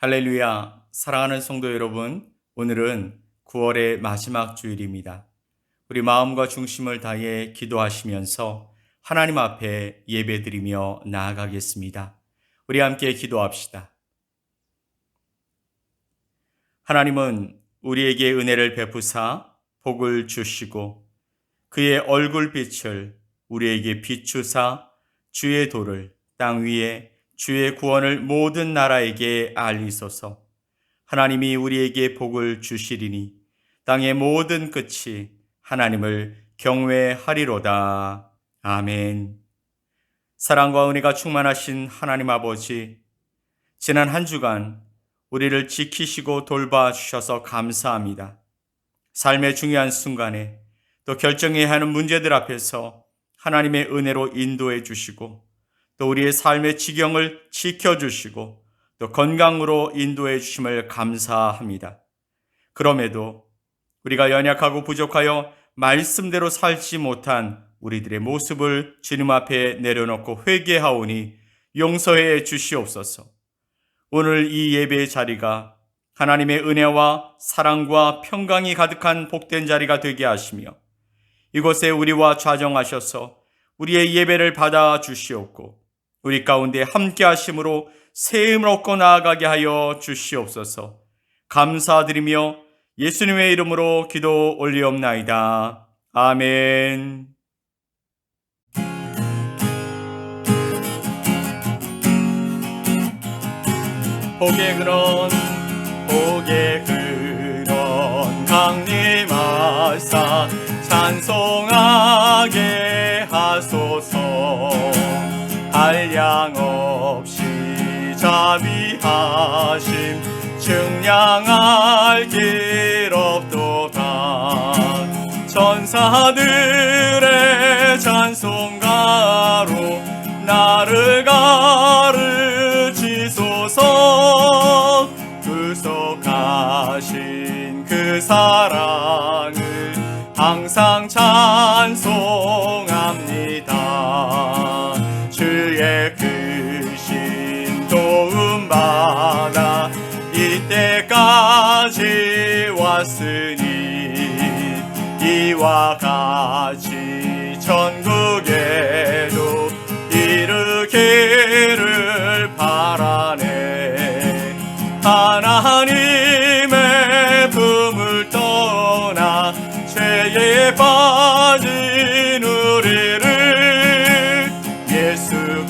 할렐루야, 사랑하는 성도 여러분, 오늘은 9월의 마지막 주일입니다. 우리 마음과 중심을 다해 기도하시면서 하나님 앞에 예배드리며 나아가겠습니다. 우리 함께 기도합시다. 하나님은 우리에게 은혜를 베푸사 복을 주시고 그의 얼굴빛을 우리에게 비추사 주의 도를 땅 위에 주의 구원을 모든 나라에게 알리소서. 하나님이 우리에게 복을 주시리니 땅의 모든 끝이 하나님을 경외하리로다. 아멘. 사랑과 은혜가 충만하신 하나님 아버지, 지난 한 주간 우리를 지키시고 돌봐주셔서 감사합니다. 삶의 중요한 순간에 또 결정해야 하는 문제들 앞에서 하나님의 은혜로 인도해 주시고 또 우리의 삶의 지경을 지켜주시고 또 건강으로 인도해 주심을 감사합니다. 그럼에도 우리가 연약하고 부족하여 말씀대로 살지 못한 우리들의 모습을 주님 앞에 내려놓고 회개하오니 용서해 주시옵소서. 오늘 이 예배의 자리가 하나님의 은혜와 사랑과 평강이 가득한 복된 자리가 되게 하시며 이곳에 우리와 좌정하셔서 우리의 예배를 받아 주시옵고 우리 가운데 함께 하심으로 새 힘을 얻고 나아가게 하여 주시옵소서. 감사드리며 예수님의 이름으로 기도 올리옵나이다. 아멘. 복의 근원 강림하사 찬송하게 하소서. 한량 없이 자비하심 측량할 길 없도다. 천사들의 찬송가로 나를 가르치소서. 구속하신 그 사랑을 항상 찬송합니다. 주의 크신 도움 받아 이때까지 왔으니 이와 같이 천국에도 이르기를 바라네. 하나님의 품을 떠나 죄에 빠진 우리를 예수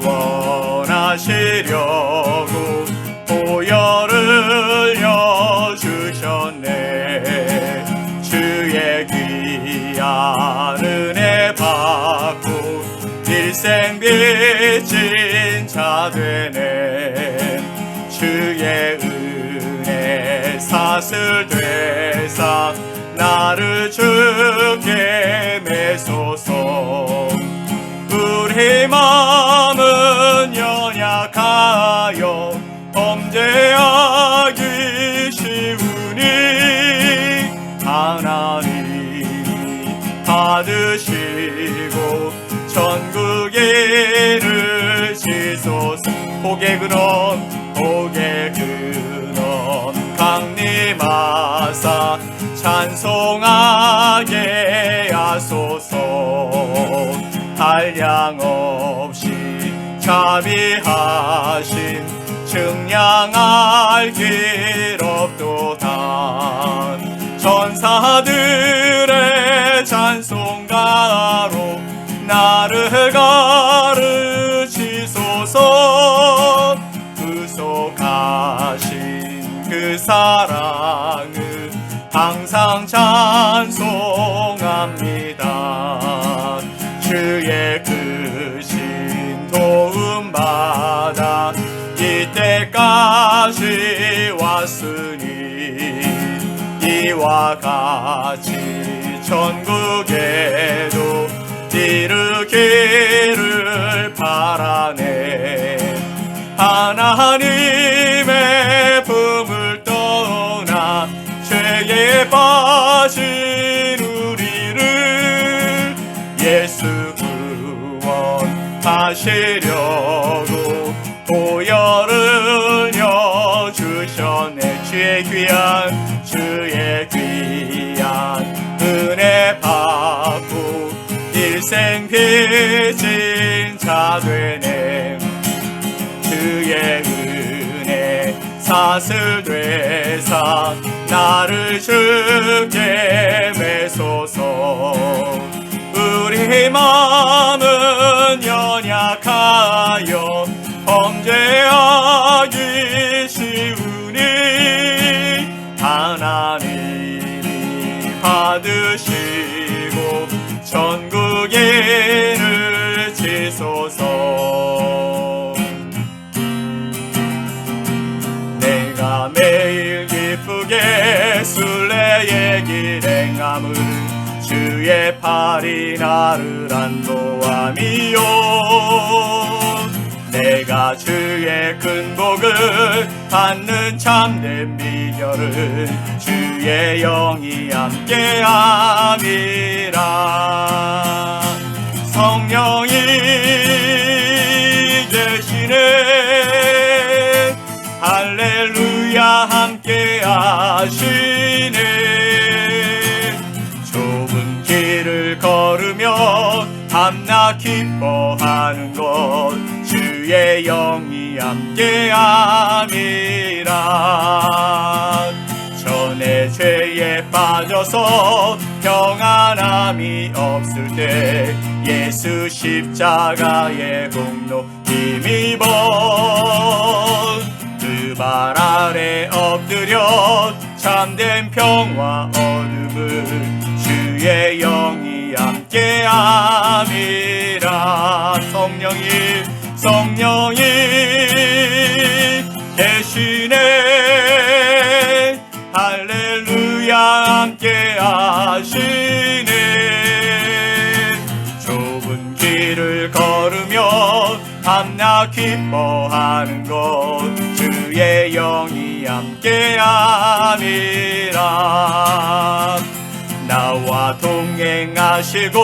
구원하시려고 보혈을 여주셨네. 주의 귀한 은혜 받고 일생 빚진 자 되네. 주의 은혜 사슬 되사 나를 주께 매소서. 우리 마음은 연약하여 범죄하기 쉬우니 하나님이 받으시고 천국에 이르시소서. 복의 근원 강림하사 찬송하게 하소서. 한량 없이 자비하심 측량할 길 없도다. 천사들의 찬송가로 나를 가르치소서. 구속하신 그 사랑을 항상 찬송합니다. 주의 크신 도움 받아 이때까지 왔으니 이와 같이 천국에도 이르기를 바라네. 하나님의 품을 떠나 죄에 빠진 우리를 예수 구원하시려고 보혈을 주의 귀한 은혜 받고 일생 빚진 자 되네. 주의 은혜 사슬되사 나를 주께 매소서. 우리 마음은 연약하여 범죄하기 쉬우니 하나님이 받으시고 천국인을 지소서. 내가 매일 기쁘게 순례의 길 행함을 주의 팔이 나를 안도함이요. 내가 주의 큰 복을 받는 참된 비결은 주의 영이 함께함이라. 성령이 계시네. 할렐루야 함께하시네. 좁은 길을 걸으며 밤낮 기뻐하는 것 주의 영이 함께함이라. 전에 죄에 빠져서 평안함이 없을 때 예수 십자가의 공로 힘입어 그 발 아래 엎드려 참된 평화 얻음을 주의 영이 함께함이라. 성령이 계시네. 할렐루야 함께하시네. 좁은 길을 걸으며 밤낮 기뻐하는 것 주의 영이 함께함이라. 나와 동행하시고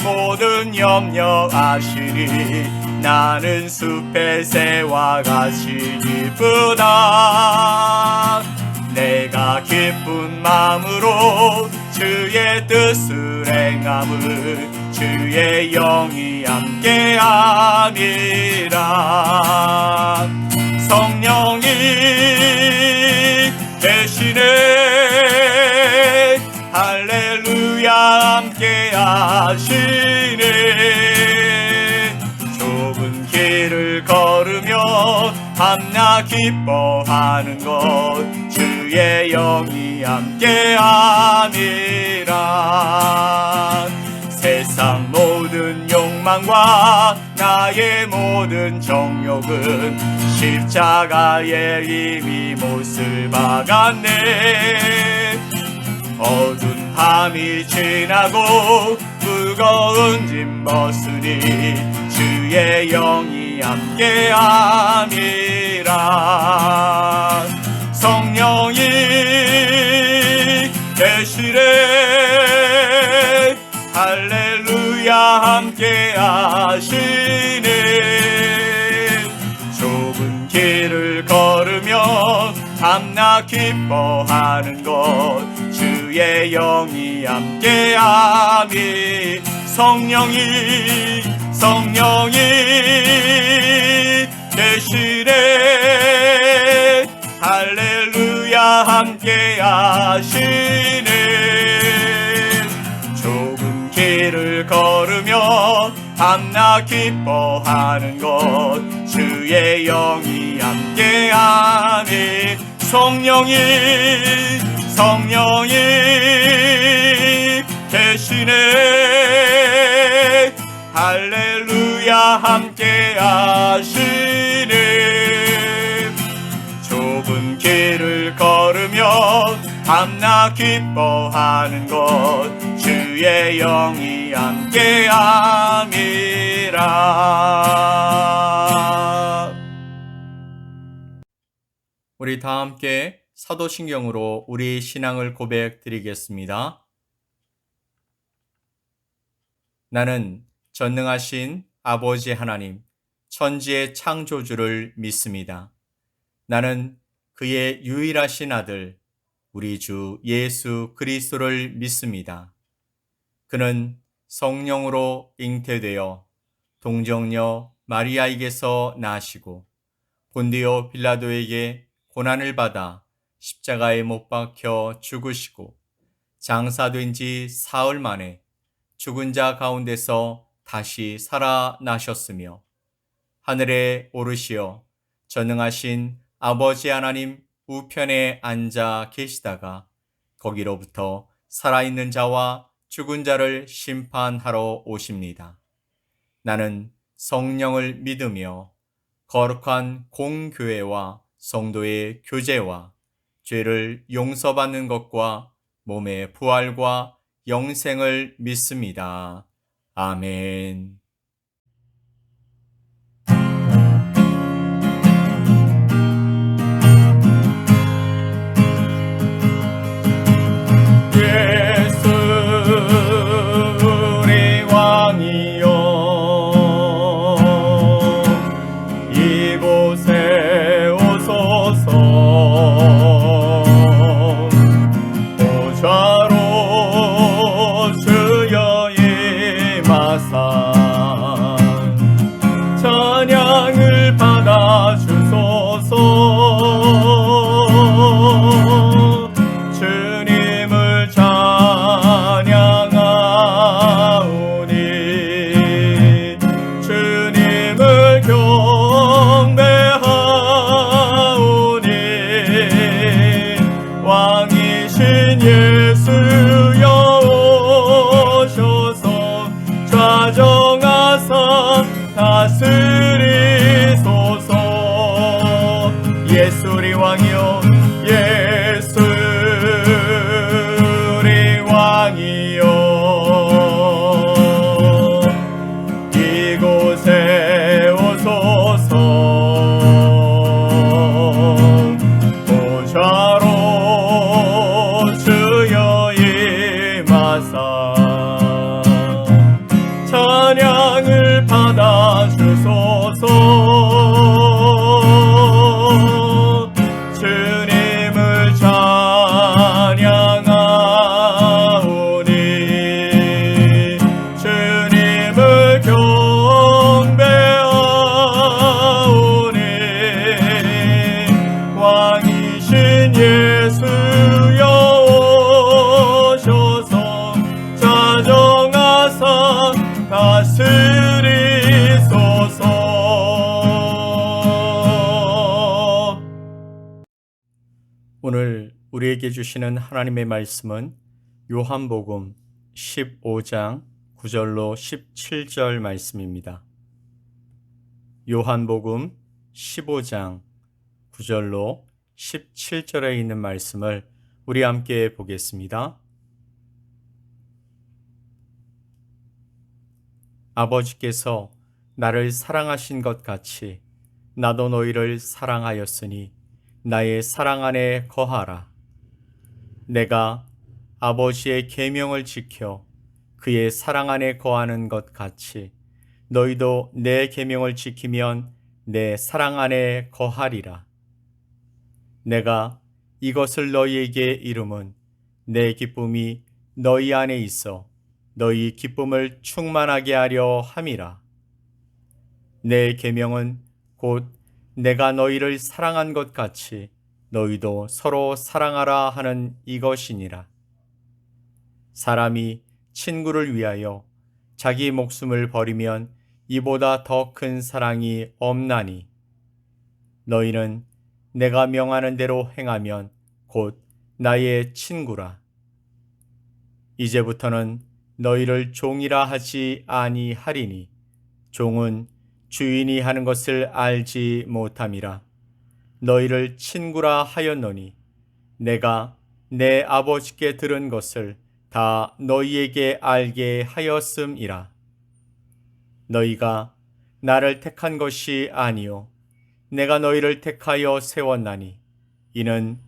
모든 염려 아시니 나는 숲의 새와 같이 기쁘다. 내가 기쁜 마음으로 주의 뜻을 행함을 주의 영이 함께함이라. 성령이 계시네. 할렐루야 함께하시네. 좁은 길을 걸으며 밤낮 기뻐하는 것 주의 영이 함께함이라. 세상 모든 욕망과 나의 모든 정욕은 십자가에 이미 못을 박았네. 어두운 밤이 지나고 무거운 짐 벗으니 주의 영이 함께함이라. 성령이 계시네. 할렐루야 함께하시네. 좁은 길을 걸으며 밤낮 기뻐하는 것 주의 영이 함께함이. 성령이 계시네. 할렐루야 함께하시네. 좁은 길을 걸으며 밤낮 기뻐하는 것 주의 영이 함께함이. 성령이 계시네. 할렐루야 함께하시네. 좁은 길을 걸으며 밤낮 기뻐하는 것 주의 영이 함께함이라. 우리 다 함께 사도신경으로 우리 신앙을 고백드리겠습니다. 나는 전능하신 아버지 하나님, 천지의 창조주를 믿습니다. 나는 그의 유일하신 아들 우리 주 예수 그리스도를 믿습니다. 그는 성령으로 잉태되어 동정녀 마리아에게서 나시고 본디오 빌라도에게 고난을 받아 십자가에 못 박혀 죽으시고 장사된 지 사흘 만에 죽은 자 가운데서 다시 살아나셨으며 하늘에 오르시어 전능하신 아버지 하나님 우편에 앉아 계시다가 거기로부터 살아있는 자와 죽은 자를 심판하러 오십니다. 나는 성령을 믿으며 거룩한 공교회와 성도의 교제와 죄를 용서받는 것과 몸의 부활과 영생을 믿습니다. 아멘. 예수 우리 왕이여 이곳에 오소서 보좌로 주여 임하사 찬양을 받아 주소서 주님을 찬양하오니 주님을 경배하오니 왕이신 예수여 오셔서 좌정하사 다스리소서. 예수 우리 왕이여 예수 우리 왕이여 이곳에 오소서 보좌로 주여 임하사 찬양을 받아 주소서. 주님을 찬양하오니 주님을 경배하오니 왕이신 예수여 오셔서 좌정하사 다스리소서. 오늘 우리에게 주시는 하나님의 말씀은 요한복음 15장 9절로 17절 말씀입니다. 요한복음 15장 9절로 17절에 있는 말씀을 우리 함께 보겠습니다. 아버지께서 나를 사랑하신 것 같이 나도 너희를 사랑하였으니 나의 사랑 안에 거하라. 내가 아버지의 계명을 지켜 그의 사랑 안에 거하는 것 같이 너희도 내 계명을 지키면 내 사랑 안에 거하리라. 내가 이것을 너희에게 이름은 내 기쁨이 너희 안에 있어 너희 기쁨을 충만하게 하려 함이라. 내 계명은 곧 내가 너희를 사랑한 것 같이 너희도 서로 사랑하라 하는 이것이니라. 사람이 친구를 위하여 자기 목숨을 버리면 이보다 더 큰 사랑이 없나니 너희는 내가 명하는 대로 행하면 곧 나의 친구라. 이제부터는 너희를 종이라 하지 아니하리니 종은 주인이 하는 것을 알지 못함이라. 너희를 친구라 하였노니 내가 내 아버지께 들은 것을 다 너희에게 알게 하였음이라. 너희가 나를 택한 것이 아니요 내가 너희를 택하여 세웠나니 이는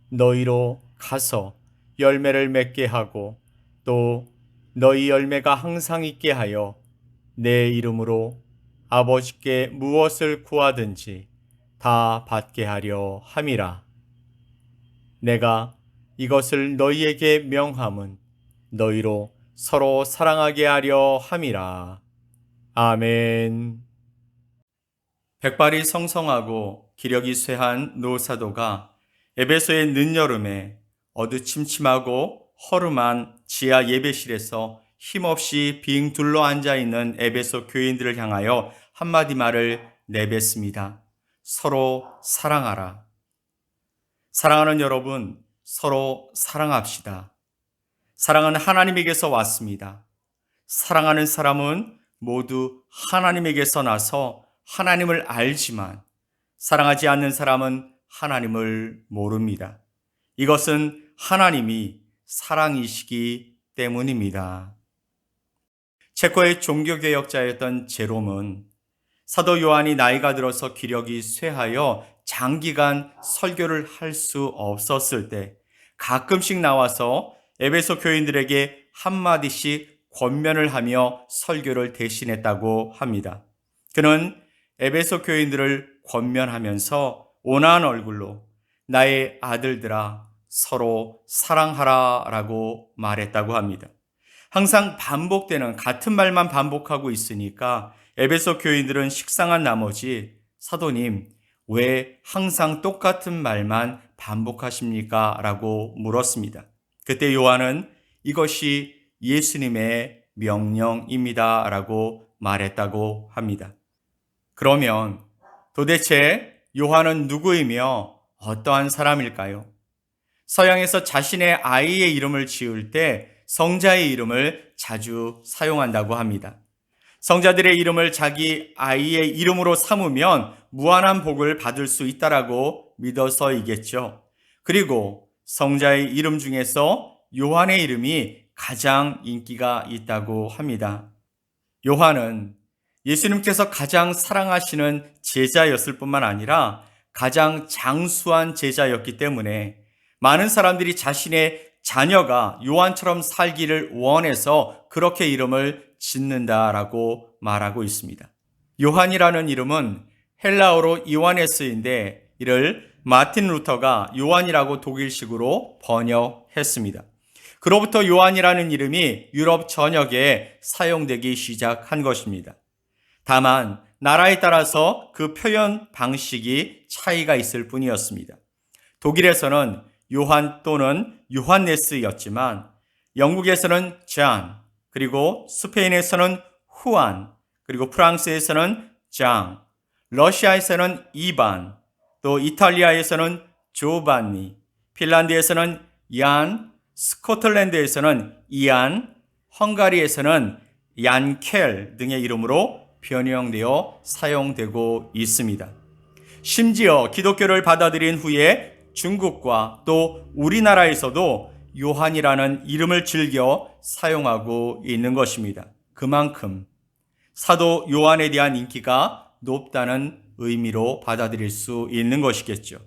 너희로 가서 열매를 맺게 하고 또 너희 열매가 항상 있게 하여 내 이름으로 아버지께 무엇을 구하든지 다 받게 하려 함이라. 내가 이것을 너희에게 명함은 너희로 서로 사랑하게 하려 함이라. 아멘. 백발이 성성하고 기력이 쇠한 노사도가 에베소의 늦여름에 어두침침하고 허름한 지하 예배실에서 힘없이 빙 둘러 앉아있는 에베소 교인들을 향하여 한마디 말을 내뱉습니다. 서로 사랑하라. 사랑하는 여러분, 서로 사랑합시다. 사랑은 하나님에게서 왔습니다. 사랑하는 사람은 모두 하나님에게서 나서 하나님을 알지만 사랑하지 않는 사람은 하나님을 모릅니다. 이것은 하나님이 사랑이시기 때문입니다. 체코의 종교개혁자였던 제롬은 사도 요한이 나이가 들어서 기력이 쇠하여 장기간 설교를 할 수 없었을 때 가끔씩 나와서 에베소 교인들에게 한마디씩 권면을 하며 설교를 대신했다고 합니다. 그는 에베소 교인들을 권면하면서 온화한 얼굴로 나의 아들들아 서로 사랑하라 라고 말했다고 합니다. 항상 반복되는 같은 말만 반복하고 있으니까 에베소 교인들은 식상한 나머지 사도님 왜 항상 똑같은 말만 반복하십니까? 라고 물었습니다. 그때 요한은 이것이 예수님의 명령입니다 라고 말했다고 합니다. 그러면 도대체 요한은 누구이며 어떠한 사람일까요? 서양에서 자신의 아이의 이름을 지을 때 성자의 이름을 자주 사용한다고 합니다. 성자들의 이름을 자기 아이의 이름으로 삼으면 무한한 복을 받을 수 있다라고 믿어서이겠죠. 그리고 성자의 이름 중에서 요한의 이름이 가장 인기가 있다고 합니다. 요한은 예수님께서 가장 사랑하시는 제자였을 뿐만 아니라 가장 장수한 제자였기 때문에 많은 사람들이 자신의 자녀가 요한처럼 살기를 원해서 그렇게 이름을 짓는다라고 말하고 있습니다. 요한이라는 이름은 헬라어로 이와네스인데 이를 마틴 루터가 요한이라고 독일식으로 번역했습니다. 그로부터 요한이라는 이름이 유럽 전역에 사용되기 시작한 것입니다. 다만 나라에 따라서 그 표현 방식이 차이가 있을 뿐이었습니다. 독일에서는 요한 또는 요한네스였지만 영국에서는 잔, 그리고 스페인에서는 후안, 그리고 프랑스에서는 장, 러시아에서는 이반, 또 이탈리아에서는 조반니, 핀란드에서는 얀, 스코틀랜드에서는 이안, 헝가리에서는 얀켈 등의 이름으로 변형되어 사용되고 있습니다. 심지어 기독교를 받아들인 후에 중국과 또 우리나라에서도 요한이라는 이름을 즐겨 사용하고 있는 것입니다. 그만큼 사도 요한에 대한 인기가 높다는 의미로 받아들일 수 있는 것이겠죠.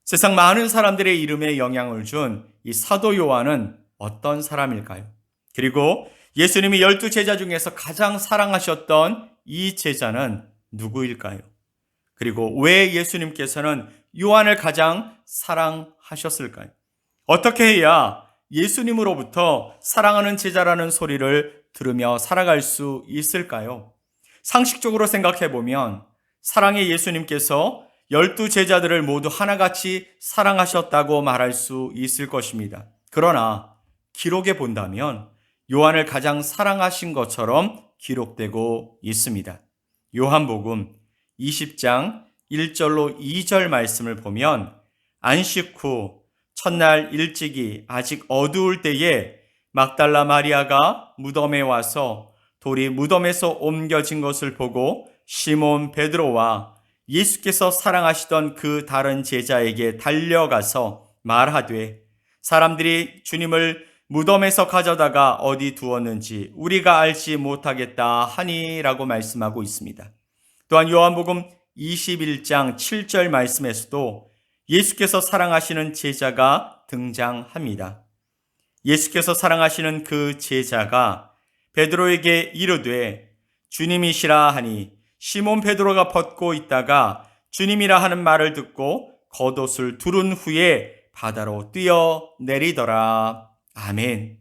세상 많은 사람들의 이름에 영향을 준 이 사도 요한은 어떤 사람일까요? 그리고 예수님이 12 제자 중에서 가장 사랑하셨던 이 제자는 누구일까요? 그리고 왜 예수님께서는 요한을 가장 사랑하셨을까요? 어떻게 해야 예수님으로부터 사랑하는 제자라는 소리를 들으며 살아갈 수 있을까요? 상식적으로 생각해 보면 사랑의 예수님께서 12 제자들을 모두 하나같이 사랑하셨다고 말할 수 있을 것입니다. 그러나 기록에 본다면 요한을 가장 사랑하신 것처럼 기록되고 있습니다. 요한복음 20장 1절로 2절 말씀을 보면 안식 후 첫날 일찍이 아직 어두울 때에 막달라 마리아가 무덤에 와서 돌이 무덤에서 옮겨진 것을 보고 시몬 베드로와 예수께서 사랑하시던 그 다른 제자에게 달려가서 말하되 사람들이 주님을 무덤에서 가져다가 어디 두었는지 우리가 알지 못하겠다 하니라고 말씀하고 있습니다. 또한 요한복음 21장 7절 말씀에서도 예수께서 사랑하시는 제자가 등장합니다. 예수께서 사랑하시는 그 제자가 베드로에게 이르되 주님이시라 하니 시몬 베드로가 벗고 있다가 주님이라 하는 말을 듣고 겉옷을 두른 후에 바다로 뛰어내리더라. 아멘.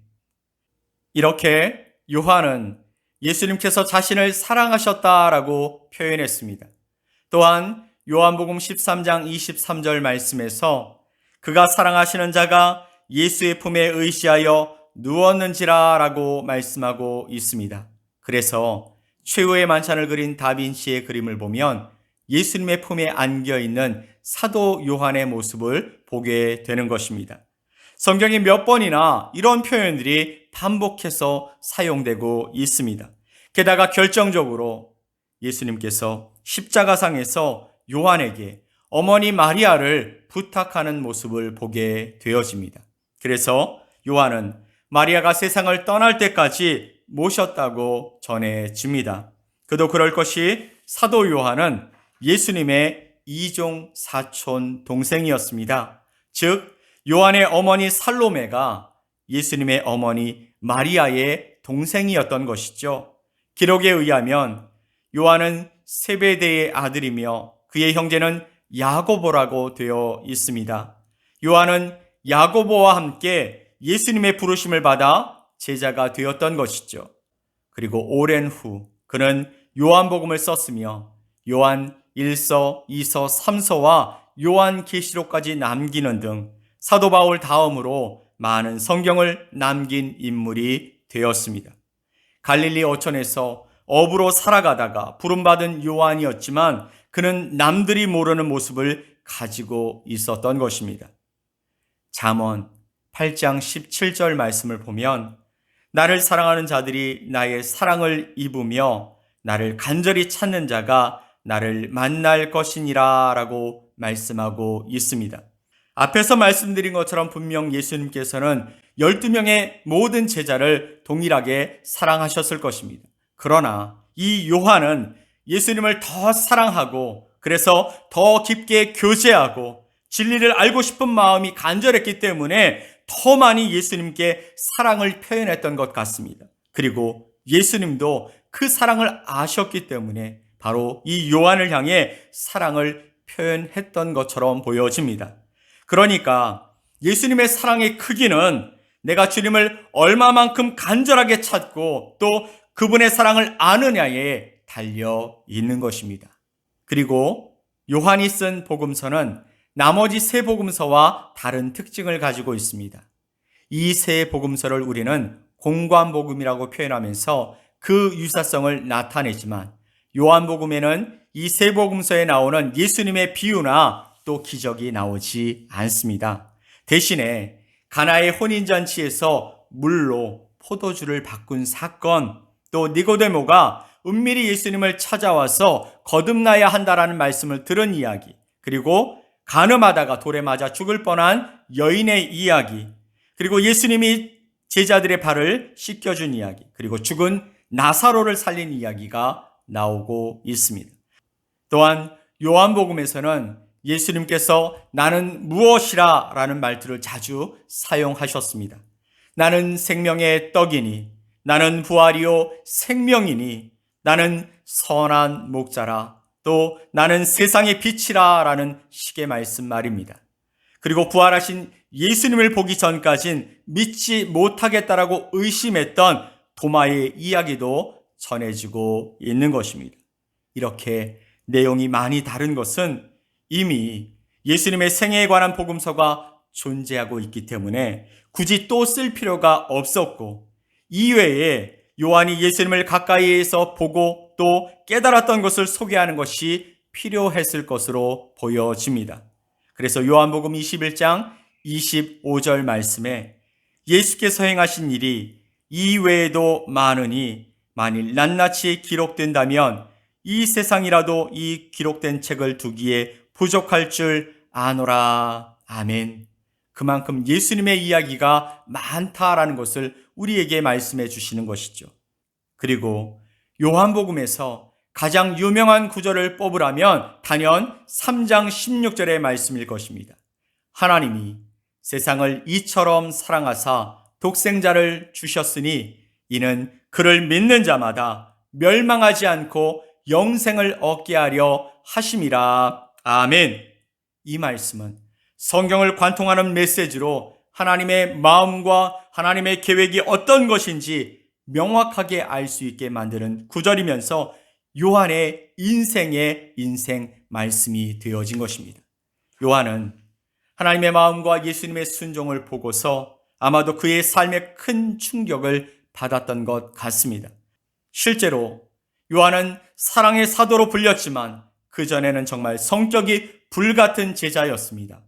이렇게 요한은 예수님께서 자신을 사랑하셨다라고 표현했습니다. 또한 요한복음 13장 23절 말씀에서 그가 사랑하시는 자가 예수의 품에 의지하여 누웠는지라 라고 말씀하고 있습니다. 그래서 최후의 만찬을 그린 다빈치의 그림을 보면 예수님의 품에 안겨있는 사도 요한의 모습을 보게 되는 것입니다. 성경에 몇 번이나 이런 표현들이 반복해서 사용되고 있습니다. 게다가 결정적으로 예수님께서 십자가상에서 요한에게 어머니 마리아를 부탁하는 모습을 보게 되어집니다. 그래서 요한은 마리아가 세상을 떠날 때까지 모셨다고 전해집니다. 그도 그럴 것이 사도 요한은 예수님의 이종 사촌 동생이었습니다. 즉 요한의 어머니 살로메가 예수님의 어머니 마리아의 동생이었던 것이죠. 기록에 의하면 요한은 세베대의 아들이며 그의 형제는 야고보라고 되어 있습니다. 요한은 야고보와 함께 예수님의 부르심을 받아 제자가 되었던 것이죠. 그리고 오랜 후 그는 요한복음을 썼으며 요한 1서, 2서, 3서와 요한 계시록까지 남기는 등 사도 바울 다음으로 많은 성경을 남긴 인물이 되었습니다. 갈릴리 어촌에서 어부로 살아가다가 부름받은 요한이었지만 그는 남들이 모르는 모습을 가지고 있었던 것입니다. 잠언 8장 17절 말씀을 보면 나를 사랑하는 자들이 나의 사랑을 입으며 나를 간절히 찾는 자가 나를 만날 것이니라 라고 말씀하고 있습니다. 앞에서 말씀드린 것처럼 분명 예수님께서는 12명의 모든 제자를 동일하게 사랑하셨을 것입니다. 그러나 이 요한은 예수님을 더 사랑하고 그래서 더 깊게 교제하고 진리를 알고 싶은 마음이 간절했기 때문에 더 많이 예수님께 사랑을 표현했던 것 같습니다. 그리고 예수님도 그 사랑을 아셨기 때문에 바로 이 요한을 향해 사랑을 표현했던 것처럼 보여집니다. 그러니까 예수님의 사랑의 크기는 내가 주님을 얼마만큼 간절하게 찾고 또 그분의 사랑을 아느냐에 달려 있는 것입니다. 그리고 요한이 쓴 복음서는 나머지 세 복음서와 다른 특징을 가지고 있습니다. 이 세 복음서를 우리는 공관복음이라고 표현하면서 그 유사성을 나타내지만 요한복음에는 이 세 복음서에 나오는 예수님의 비유나 또 기적이 나오지 않습니다. 대신에 가나의 혼인잔치에서 물로 포도주를 바꾼 사건, 또 니고데모가 은밀히 예수님을 찾아와서 거듭나야 한다라는 말씀을 들은 이야기, 그리고 간음하다가 돌에 맞아 죽을 뻔한 여인의 이야기, 그리고 예수님이 제자들의 발을 씻겨준 이야기, 그리고 죽은 나사로를 살린 이야기가 나오고 있습니다. 또한 요한복음에서는 예수님께서 나는 무엇이라 라는 말들을 자주 사용하셨습니다. 나는 생명의 떡이니, 나는 부활이요 생명이니, 나는 선한 목자라, 또 나는 세상의 빛이라 라는 식의 말씀 말입니다. 그리고 부활하신 예수님을 보기 전까진 믿지 못하겠다라고 의심했던 도마의 이야기도 전해지고 있는 것입니다. 이렇게 내용이 많이 다른 것은 이미 예수님의 생애에 관한 복음서가 존재하고 있기 때문에 굳이 또 쓸 필요가 없었고, 이외에 요한이 예수님을 가까이에서 보고 또 깨달았던 것을 소개하는 것이 필요했을 것으로 보여집니다. 그래서 요한복음 21장 25절 말씀에 예수께서 행하신 일이 이외에도 많으니 만일 낱낱이 기록된다면 이 세상이라도 이 기록된 책을 두기에 부족할 줄 아노라. 아멘. 그만큼 예수님의 이야기가 많다라는 것을 우리에게 말씀해 주시는 것이죠. 그리고 요한복음에서 가장 유명한 구절을 뽑으라면 단연 3장 16절의 말씀일 것입니다. 하나님이 세상을 이처럼 사랑하사 독생자를 주셨으니 이는 그를 믿는 자마다 멸망하지 않고 영생을 얻게 하려 하심이라. 아멘. 이 말씀은 성경을 관통하는 메시지로 하나님의 마음과 하나님의 계획이 어떤 것인지 명확하게 알 수 있게 만드는 구절이면서 요한의 인생 말씀이 되어진 것입니다. 요한은 하나님의 마음과 예수님의 순종을 보고서 아마도 그의 삶에 큰 충격을 받았던 것 같습니다. 실제로 요한은 사랑의 사도로 불렸지만 그전에는 정말 성격이 불같은 제자였습니다.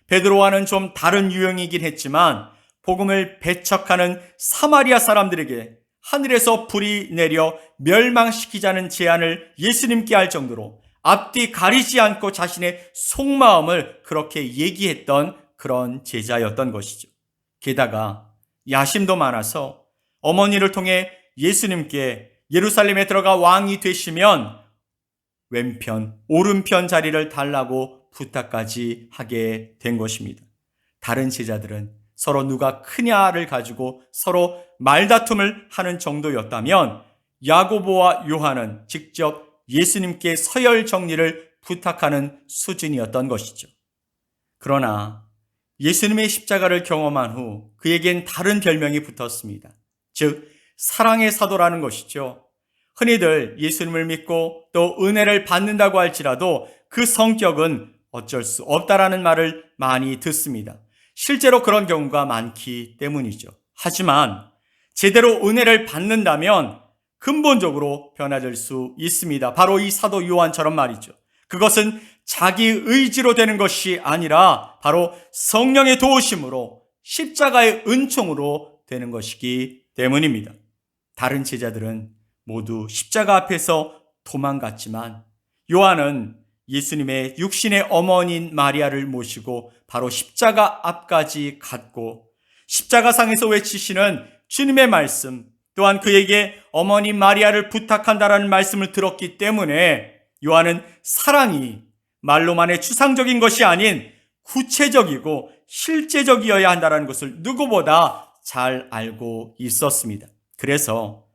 베드로와는 좀 다른 유형이긴 했지만 복음을 배척하는 사마리아 사람들에게 하늘에서 불이 내려 멸망시키자는 제안을 예수님께 할 정도로 앞뒤 가리지 않고 자신의 속마음을 그렇게 얘기했던 그런 제자였던 것이죠. 게다가 야심도 많아서 어머니를 통해 예수님께 예루살렘에 들어가 왕이 되시면 왼편, 오른편 자리를 달라고 부탁까지 하게 된 것입니다. 다른 제자들은 서로 누가 크냐를 가지고 서로 말다툼을 하는 정도였다면 야고보와 요한은 직접 예수님께 서열 정리를 부탁하는 수준이었던 것이죠. 그러나 예수님의 십자가를 경험한 후 그에겐 다른 별명이 붙었습니다. 즉 사랑의 사도라는 것이죠. 흔히들 예수님을 믿고 또 은혜를 받는다고 할지라도 그 성격은 어쩔 수 없다라는 말을 많이 듣습니다. 실제로 그런 경우가 많기 때문이죠. 하지만 제대로 은혜를 받는다면 근본적으로 변화될 수 있습니다. 바로 이 사도 요한처럼 말이죠. 그것은 자기 의지로 되는 것이 아니라 바로 성령의 도우심으로 십자가의 은총으로 되는 것이기 때문입니다. 다른 제자들은 모두 십자가 앞에서 도망갔지만 요한은 예수님의 육신의 어머니인 마리아를 모시고 바로 십자가 앞까지 갔고 십자가상에서 외치시는 주님의 말씀 또한 그에게 어머니 마리아를 부탁한다라는 말씀을 들었기 때문에 요한은 사랑이 말로만의 추상적인 것이 아닌 구체적이고 실제적이어야 한다는 것을 누구보다 잘 알고 있었습니다. 그래서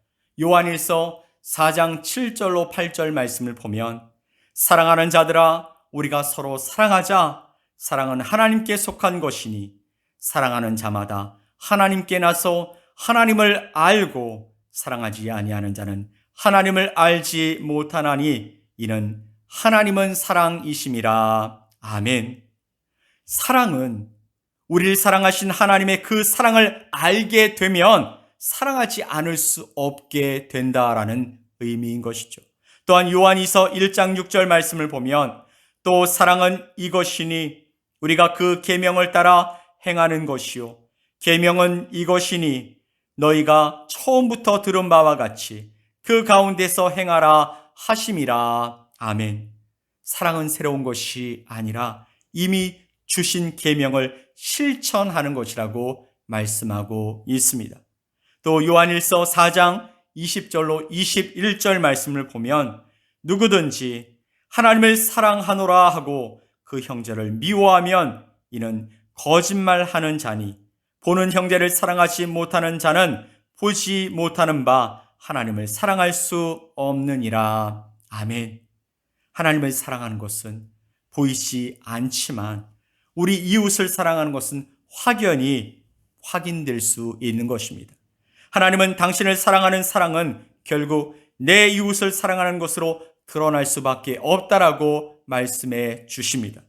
요한일서 4장 7절로 8절 말씀을 보면 사랑하는 자들아 우리가 서로 사랑하자. 사랑은 하나님께 속한 것이니 사랑하는 자마다 하나님께 나서 하나님을 알고 사랑하지 아니하는 자는 하나님을 알지 못하나니 이는 하나님은 사랑이심이라. 아멘. 사랑은 우리를 사랑하신 하나님의 그 사랑을 알게 되면 사랑하지 않을 수 없게 된다라는 의미인 것이죠. 또한 요한이서 1장 6절 말씀을 보면 또 사랑은 이것이니 우리가 그 계명을 따라 행하는 것이요 계명은 이것이니 너희가 처음부터 들은 바와 같이 그 가운데서 행하라 하심이라. 아멘. 사랑은 새로운 것이 아니라 이미 주신 계명을 실천하는 것이라고 말씀하고 있습니다. 또 요한일서 4장 20절로 21절 말씀을 보면 누구든지 하나님을 사랑하노라 하고 그 형제를 미워하면 이는 거짓말하는 자니 보는 형제를 사랑하지 못하는 자는 보지 못하는 바 하나님을 사랑할 수 없느니라. 아멘. 하나님을 사랑하는 것은 보이지 않지만 우리 이웃을 사랑하는 것은 확연히 확인될 수 있는 것입니다. 하나님은 당신을 사랑하는 사랑은 결국 내 이웃을 사랑하는 것으로 드러날 수밖에 없다라고 말씀해 주십니다.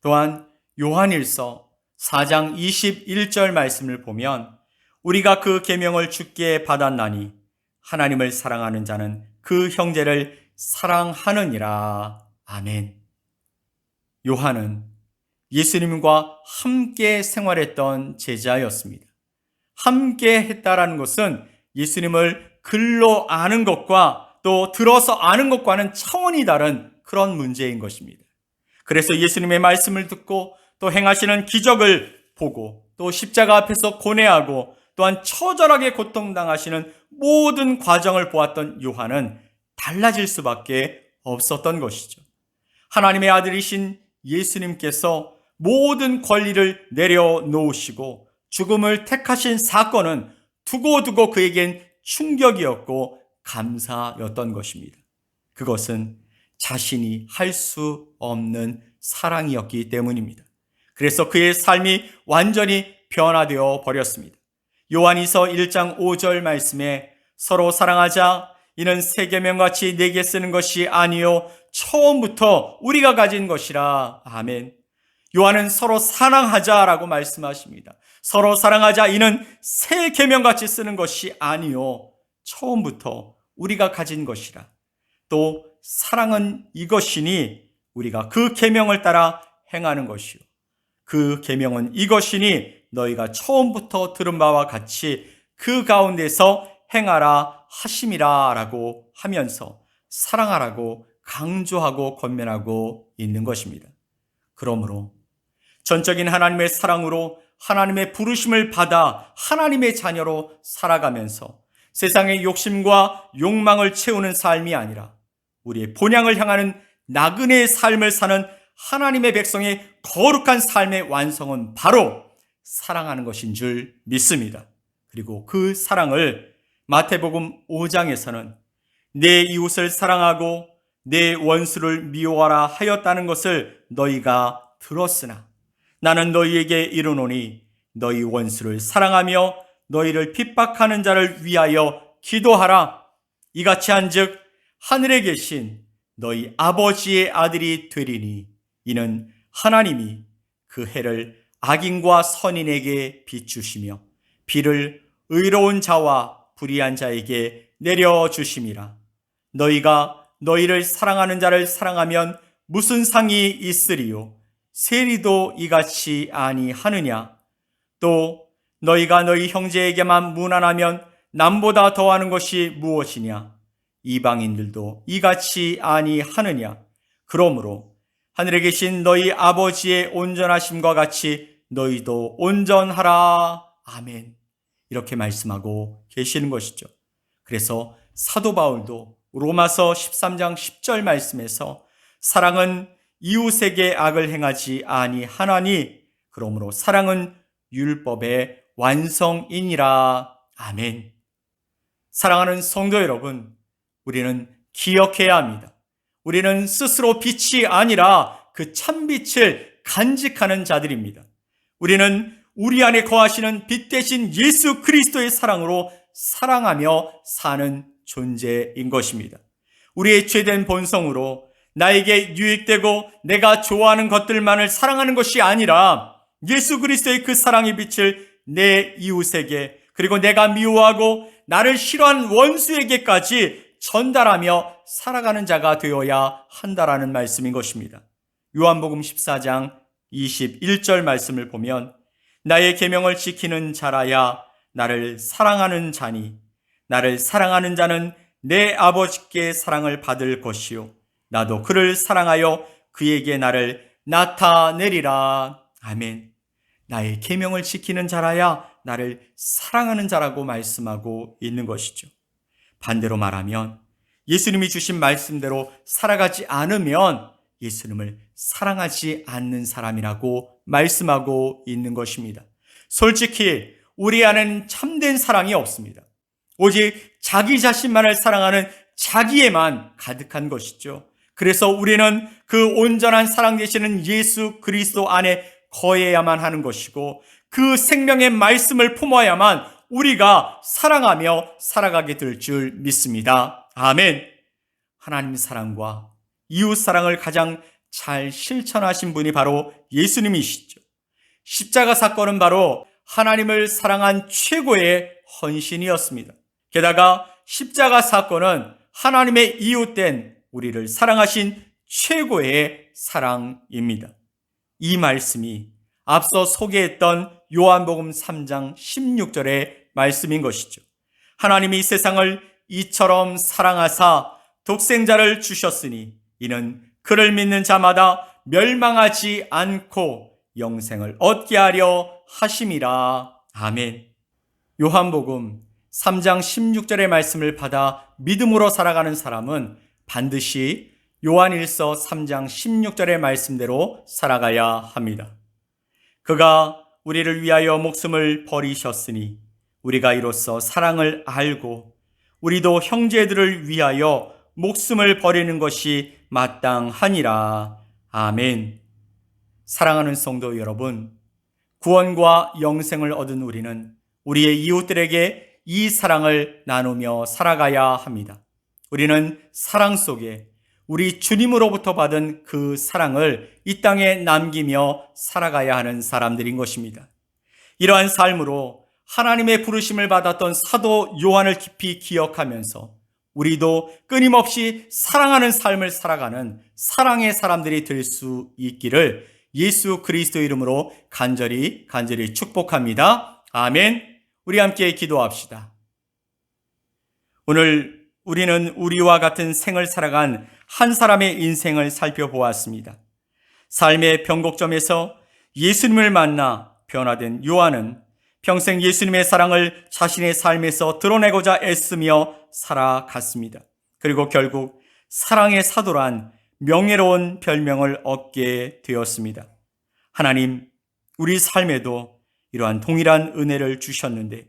또한 요한일서 4장 21절 말씀을 보면 우리가 그 계명을 주께 받았나니 하나님을 사랑하는 자는 그 형제를 사랑하느니라. 아멘. 요한은 예수님과 함께 생활했던 제자였습니다. 함께 했다라는 것은 예수님을 글로 아는 것과 또 들어서 아는 것과는 차원이 다른 그런 문제인 것입니다. 그래서 예수님의 말씀을 듣고 또 행하시는 기적을 보고 또 십자가 앞에서 고뇌하고 또한 처절하게 고통당하시는 모든 과정을 보았던 요한은 달라질 수밖에 없었던 것이죠. 하나님의 아들이신 예수님께서 모든 권리를 내려놓으시고 죽음을 택하신 사건은 두고두고 그에겐 충격이었고 감사였던 것입니다. 그것은 자신이 할 수 없는 사랑이었기 때문입니다. 그래서 그의 삶이 완전히 변화되어 버렸습니다. 요한이서 1장 5절 말씀에 서로 사랑하자 이는 새 계명같이 내게 쓰는 것이 아니요 처음부터 우리가 가진 것이라. 아멘. 요한은 서로 사랑하자라고 말씀하십니다. 서로 사랑하자 이는 새 계명같이 쓰는 것이 아니요 처음부터 우리가 가진 것이라. 또 사랑은 이것이니 우리가 그 계명을 따라 행하는 것이요 그 계명은 이것이니 너희가 처음부터 들은 바와 같이 그 가운데서 행하라 하심이라 라고 하면서 사랑하라고 강조하고 권면하고 있는 것입니다. 그러므로 전적인 하나님의 사랑으로 하나님의 부르심을 받아 하나님의 자녀로 살아가면서 세상의 욕심과 욕망을 채우는 삶이 아니라 우리의 본향을 향하는 나그네의 삶을 사는 하나님의 백성의 거룩한 삶의 완성은 바로 사랑하는 것인 줄 믿습니다. 그리고 그 사랑을 마태복음 5장에서는 내 이웃을 사랑하고 내 원수를 미워하라 하였다는 것을 너희가 들었으나 나는 너희에게 이르노니 너희 원수를 사랑하며 너희를 핍박하는 자를 위하여 기도하라. 이같이 한즉 하늘에 계신 너희 아버지의 아들이 되리니 이는 하나님이 그 해를 악인과 선인에게 비추시며 비를 의로운 자와 불의한 자에게 내려주심이라. 너희가 너희를 사랑하는 자를 사랑하면 무슨 상이 있으리요? 세리도 이같이 아니하느냐? 또 너희가 너희 형제에게만 무난하면 남보다 더하는 것이 무엇이냐? 이방인들도 이같이 아니하느냐? 그러므로 하늘에 계신 너희 아버지의 온전하심과 같이 너희도 온전하라. 아멘. 이렇게 말씀하고 계시는 것이죠. 그래서 사도 바울도 로마서 13장 10절 말씀에서 사랑은 이웃에게 악을 행하지 아니하나니 그러므로 사랑은 율법의 완성이니라. 아멘. 사랑하는 성도 여러분, 우리는 기억해야 합니다. 우리는 스스로 빛이 아니라 그 참빛을 간직하는 자들입니다. 우리는 우리 안에 거하시는 빛 대신 예수 그리스도의 사랑으로 사랑하며 사는 존재인 것입니다. 우리의 죄된 본성으로 나에게 유익되고 내가 좋아하는 것들만을 사랑하는 것이 아니라 예수 그리스도의 그 사랑의 빛을 내 이웃에게 그리고 내가 미워하고 나를 싫어하는 원수에게까지 전달하며 살아가는 자가 되어야 한다라는 말씀인 것입니다. 요한복음 14장 21절 말씀을 보면 나의 계명을 지키는 자라야 나를 사랑하는 자니 나를 사랑하는 자는 내 아버지께 사랑을 받을 것이요 나도 그를 사랑하여 그에게 나를 나타내리라. 아멘. 나의 계명을 지키는 자라야 나를 사랑하는 자라고 말씀하고 있는 것이죠. 반대로 말하면 예수님이 주신 말씀대로 살아가지 않으면 예수님을 사랑하지 않는 사람이라고 말씀하고 있는 것입니다. 솔직히 우리 안에는 참된 사랑이 없습니다. 오직 자기 자신만을 사랑하는 자기에만 가득한 것이죠. 그래서 우리는 그 온전한 사랑 되시는 예수 그리스도 안에 거해야만 하는 것이고 그 생명의 말씀을 품어야만 우리가 사랑하며 살아가게 될 줄 믿습니다. 아멘. 하나님 사랑과 이웃 사랑을 가장 잘 실천하신 분이 바로 예수님이시죠. 십자가 사건은 바로 하나님을 사랑한 최고의 헌신이었습니다. 게다가 십자가 사건은 하나님의 이웃된 우리를 사랑하신 최고의 사랑입니다. 이 말씀이 앞서 소개했던 요한복음 3장 16절의 말씀인 것이죠. 하나님이 세상을 이처럼 사랑하사 독생자를 주셨으니 이는 그를 믿는 자마다 멸망하지 않고 영생을 얻게 하려 하심이라. 아멘. 요한복음 3장 16절의 말씀을 받아 믿음으로 살아가는 사람은 반드시 요한일서 3장 16절의 말씀대로 살아가야 합니다. 그가 우리를 위하여 목숨을 버리셨으니 우리가 이로써 사랑을 알고 우리도 형제들을 위하여 목숨을 버리는 것이 마땅하니라. 아멘. 사랑하는 성도 여러분, 구원과 영생을 얻은 우리는 우리의 이웃들에게 이 사랑을 나누며 살아가야 합니다. 우리는 사랑 속에 우리 주님으로부터 받은 그 사랑을 이 땅에 남기며 살아가야 하는 사람들인 것입니다. 이러한 삶으로 하나님의 부르심을 받았던 사도 요한을 깊이 기억하면서 우리도 끊임없이 사랑하는 삶을 살아가는 사랑의 사람들이 될 수 있기를 예수 그리스도 이름으로 간절히 축복합니다. 아멘. 우리 함께 기도합시다. 오늘 우리는 우리와 같은 생을 살아간 한 사람의 인생을 살펴보았습니다. 삶의 변곡점에서 예수님을 만나 변화된 요한은 평생 예수님의 사랑을 자신의 삶에서 드러내고자 애쓰며 살아갔습니다. 그리고 결국 사랑의 사도란 명예로운 별명을 얻게 되었습니다. 하나님, 우리 삶에도 이러한 동일한 은혜를 주셨는데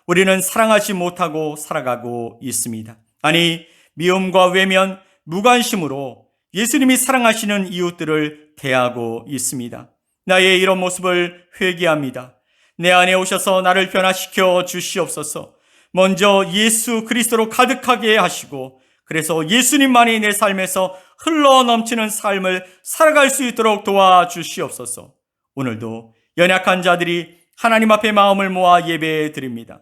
우리는 사랑하지 못하고 살아가고 있습니다. 아니, 미움과 외면, 무관심으로 예수님이 사랑하시는 이웃들을 대하고 있습니다. 나의 이런 모습을 회개합니다. 내 안에 오셔서 나를 변화시켜 주시옵소서. 먼저 예수 그리스도로 가득하게 하시고 그래서 예수님만이 내 삶에서 흘러 넘치는 삶을 살아갈 수 있도록 도와주시옵소서. 오늘도 연약한 자들이 하나님 앞에 마음을 모아 예배 드립니다.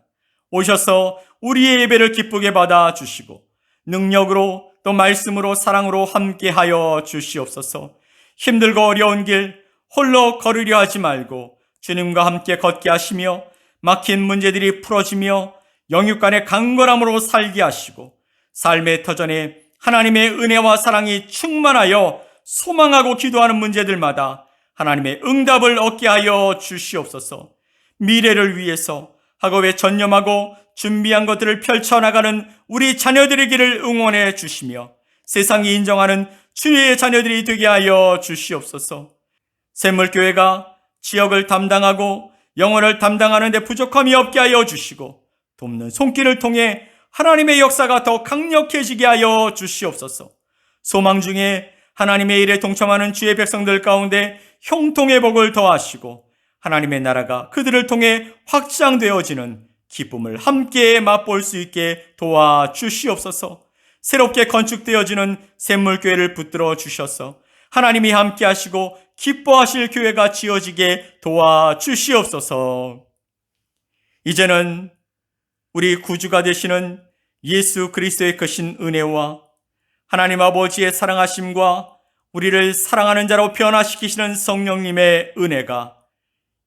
오셔서 우리의 예배를 기쁘게 받아 주시고 능력으로 또 말씀으로 사랑으로 함께하여 주시옵소서. 힘들고 어려운 길 홀로 걸으려 하지 말고 주님과 함께 걷게 하시며 막힌 문제들이 풀어지며 영육간의 강건함으로 살게 하시고 삶의 터전에 하나님의 은혜와 사랑이 충만하여 소망하고 기도하는 문제들마다 하나님의 응답을 얻게 하여 주시옵소서. 미래를 위해서 학업에 전념하고 준비한 것들을 펼쳐나가는 우리 자녀들의 길을 응원해 주시며 세상이 인정하는 주의 자녀들이 되게 하여 주시옵소서. 샘물교회가 지역을 담당하고 영혼을 담당하는 데 부족함이 없게 하여 주시고 돕는 손길을 통해 하나님의 역사가 더 강력해지게 하여 주시옵소서. 소망 중에 하나님의 일에 동참하는 주의 백성들 가운데 형통의 복을 더하시고 하나님의 나라가 그들을 통해 확장되어지는 기쁨을 함께 맛볼 수 있게 도와주시옵소서. 새롭게 건축되어지는 샘물교회를 붙들어 주셔서 하나님이 함께 하시고 기뻐하실 교회가 지어지게 도와주시옵소서. 이제는 우리 구주가 되시는 예수 그리스도의 크신 은혜와 하나님 아버지의 사랑하심과 우리를 사랑하는 자로 변화시키시는 성령님의 은혜가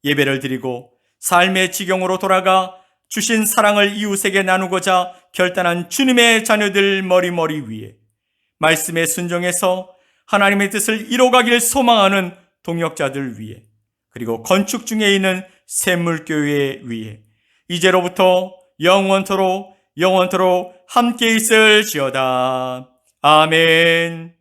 예배를 드리고 삶의 지경으로 돌아가 주신 사랑을 이웃에게 나누고자 결단한 주님의 자녀들 머리머리 위에 말씀에 순종해서 하나님의 뜻을 이뤄가길 소망하는 동역자들 위에 그리고 건축 중에 있는 샘물교회 위에 이제로부터 영원토록 함께 있을지어다. 아멘.